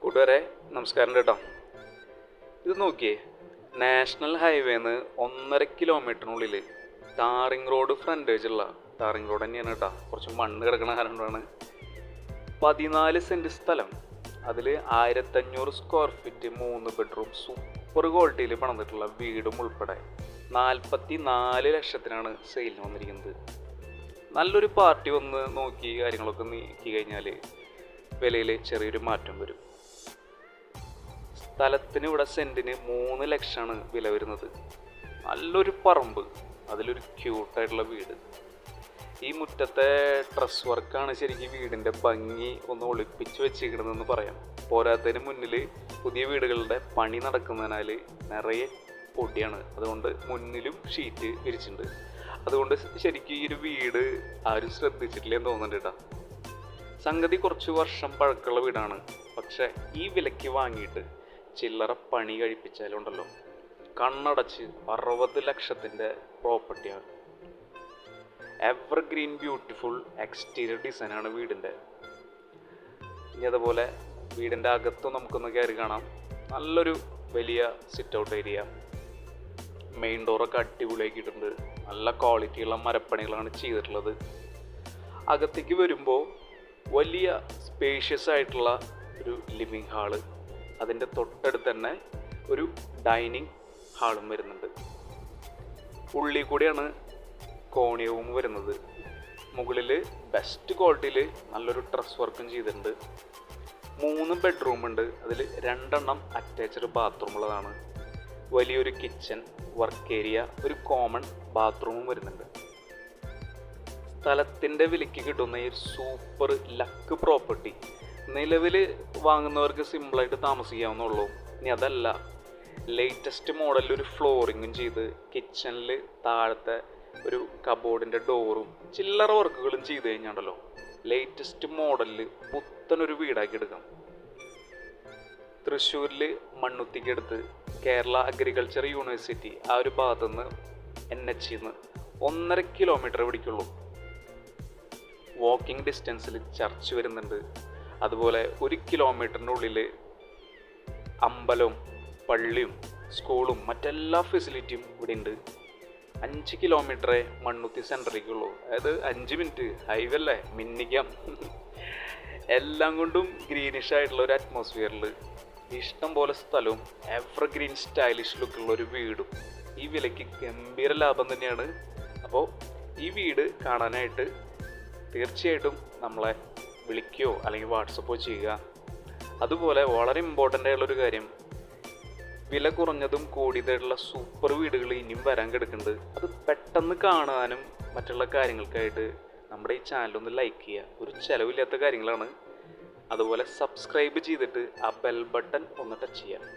കൂട്ടുകാരെ നമസ്കാരം കേട്ടോ. ഇത് നോക്കിയേ, നാഷണൽ ഹൈവേന്ന് 1.5 കിലോമീറ്ററിനുള്ളിൽ ടാറിങ് റോഡ് ഫ്രണ്ടേജുള്ള ടാറിങ് റോഡ് തന്നെയാണ് കേട്ടോ. കുറച്ച് മണ്ണ് കിടക്കണ കാരണമാണ്. 14 സെൻറ്റ് സ്ഥലം, അതിൽ 1500 സ്ക്വയർ ഫീറ്റ് 3 ബെഡ്റൂം സൂപ്പർ ക്വാളിറ്റിയിൽ പണിതിട്ടുള്ള വീടും ഉൾപ്പെടെ 44 ലക്ഷത്തിനാണ് സെയിലിന് വന്നിരിക്കുന്നത്. നല്ലൊരു പാർട്ടി വന്ന് നോക്കി കാര്യങ്ങളൊക്കെ നീക്കി കഴിഞ്ഞാൽ വിലയിൽ ചെറിയൊരു മാറ്റം വരും. സ്ഥലത്തിന് ഇവിടെ സെൻറ്റിന് 3 ലക്ഷമാണ് വില വരുന്നത്. നല്ലൊരു പറമ്പ്, അതിലൊരു ക്യൂട്ടായിട്ടുള്ള വീട്. ഈ മുറ്റത്തെ ഡ്രസ് വർക്കാണ് ശരിക്കും വീടിൻ്റെ ഭംഗി ഒന്ന് ഒളിപ്പിച്ച് വെച്ചിരിക്കണമെന്ന് പറയാം. പോരാത്തതിന് മുന്നിൽ പുതിയ വീടുകളുടെ പണി നടക്കുന്നതിനാൽ നിറയെ പൊടിയാണ്. അതുകൊണ്ട് മുന്നിലും ഷീറ്റ് വിരിച്ചിട്ടുണ്ട്. അതുകൊണ്ട് ശരിക്കും ഈ ഒരു വീട് ആരും ശ്രദ്ധിച്ചിട്ടില്ലെന്ന് തോന്നുന്നുണ്ട് കേട്ടോ. സംഗതി കുറച്ച് വർഷം പഴക്കമുള്ള വീടാണ്. പക്ഷെ ഈ വിലയ്ക്ക് വാങ്ങിയിട്ട് ചില്ലറ പണി കഴിപ്പിച്ചാലുണ്ടല്ലോ, കണ്ണടച്ച് 60 ലക്ഷത്തിൻ്റെ പ്രോപ്പർട്ടിയാണ്. എവർഗ്രീൻ ബ്യൂട്ടിഫുൾ എക്സ്റ്റീരിയർ ഡിസൈനാണ് വീടിൻ്റെ. ഇനി അതുപോലെ വീടിൻ്റെ അകത്തും നമുക്കൊന്ന് കയറി കാണാം. നല്ലൊരു വലിയ സിറ്റ് ഔട്ട് ഏരിയ, മെയിൻ ഡോറൊക്കെ അടിപൊളിയാക്കിയിട്ടുണ്ട്. നല്ല ക്വാളിറ്റിയുള്ള മരപ്പണികളാണ് ചെയ്തിട്ടുള്ളത്. അകത്തേക്ക് വരുമ്പോൾ വലിയ സ്പേഷ്യസ് ആയിട്ടുള്ള ഒരു ലിവിങ് ഹാള്, അതിൻ്റെ തൊട്ടടുത്ത് തന്നെ ഒരു ഡൈനിങ് ഹാളും വരുന്നുണ്ട്. ഉള്ളിൽ കൂടിയാണ് കോണിയവും വരുന്നത്. മുകളിൽ ബെസ്റ്റ് ക്വാളിറ്റിയിൽ നല്ലൊരു ഡ്രസ് വർക്കും ചെയ്തിട്ടുണ്ട്. 3 ബെഡ്റൂം ഉണ്ട്, അതിൽ 2 അറ്റാച്ച്ഡ് ബാത്റൂം ഉള്ളതാണ്. വലിയൊരു കിച്ചൺ, വർക്ക് ഏരിയ, ഒരു കോമൺ ബാത്റൂമും വരുന്നുണ്ട്. സ്ഥലത്തിൻ്റെ വിലയ്ക്ക് കിട്ടുന്ന ഈ സൂപ്പർ ലക്ക് പ്രോപ്പർട്ടി നിലവിൽ വാങ്ങുന്നവർക്ക് സിമ്പിളായിട്ട് താമസിക്കാവുന്നുള്ളൂ. ഇനി അതല്ല, ലേറ്റസ്റ്റ് മോഡലിൽ ഒരു ഫ്ലോറിങ്ങും ചെയ്ത് കിച്ചണിൽ താഴത്തെ ഒരു കബോർഡിൻ്റെ ഡോറും ചില്ലറ വർക്കുകളും ചെയ്ത് കഴിഞ്ഞാണ്ടല്ലോ ലേറ്റസ്റ്റ് മോഡലിൽ പുത്തനൊരു വീടാക്കി എടുക്കാം. തൃശ്ശൂരിൽ മണ്ണുത്തിക്കടുത്ത് കേരള അഗ്രികൾച്ചർ യൂണിവേഴ്സിറ്റി ആ ഒരു ഭാഗത്തുനിന്ന് NH 1.5 കിലോമീറ്റർ പിടിക്കുള്ളൂ. വാക്കിംഗ് ഡിസ്റ്റൻസിൽ ചർച്ച് വരുന്നുണ്ട്. അതുപോലെ 1 കിലോമീറ്ററിൻ്റെ ഉള്ളിൽ അമ്പലവും പള്ളിയും സ്കൂളും മറ്റെല്ലാ ഫെസിലിറ്റിയും ഇവിടെ ഉണ്ട്. 5 കിലോമീറ്ററേ മണ്ണുത്തി സെൻറ്ററിലേക്കുള്ളൂ. അതായത് 5 മിനിറ്റ് ഹൈവേ അല്ലേ, മിന്നിക്കാം. എല്ലാം കൊണ്ടും ഗ്രീനിഷ് ആയിട്ടുള്ള ഒരു അറ്റ്മോസ്ഫിയറിൽ ഇഷ്ടം പോലെ സ്ഥലവും എവർഗ്രീൻ സ്റ്റൈലിഷ് ലുക്കുള്ള ഒരു വീടും ഈ വിലയ്ക്ക് ഗംഭീര ലാഭം തന്നെയാണ്. അപ്പോൾ ഈ വീട് കാണാനായിട്ട് തീർച്ചയായിട്ടും നമ്മളെ വിളിക്കുകയോ അല്ലെങ്കിൽ വാട്സപ്പോ ചെയ്യുക. അതുപോലെ വളരെ ഇമ്പോർട്ടൻ്റ് ആയിട്ടുള്ളൊരു കാര്യം, വില കുറഞ്ഞതും കൂടിയതായിട്ടുള്ള സൂപ്പർ വീടുകൾ ഇനിയും വരാൻ കിടക്കുന്നുണ്ട്. അത് പെട്ടെന്ന് കാണാനും മറ്റുള്ള കാര്യങ്ങൾക്കായിട്ട് നമ്മുടെ ഈ ചാനലൊന്ന് ലൈക്ക് ചെയ്യുക. ഒരു ചിലവില്ലാത്ത കാര്യങ്ങളാണ്. അതുപോലെ സബ്സ്ക്രൈബ് ചെയ്തിട്ട് ആ ബെൽ ബട്ടൺ ഒന്ന് ടച്ച് ചെയ്യുക.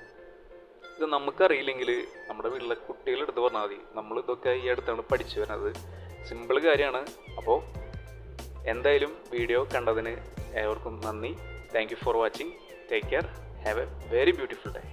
ഇത് നമുക്കറിയില്ലെങ്കിൽ നമ്മുടെ വീട്ടിലെ കുട്ടികളെടുത്ത് പറഞ്ഞാൽ മതി. നമ്മളിതൊക്കെ ഈ അടുത്താണ് പഠിച്ചു വരുന്നത്. സിമ്പിൾ കാര്യമാണ്. അപ്പോൾ എന്തായാലും വീഡിയോ കണ്ടതിന് ഏവർക്കും നന്ദി. Thank you for watching. Take care. Have A very beautiful day.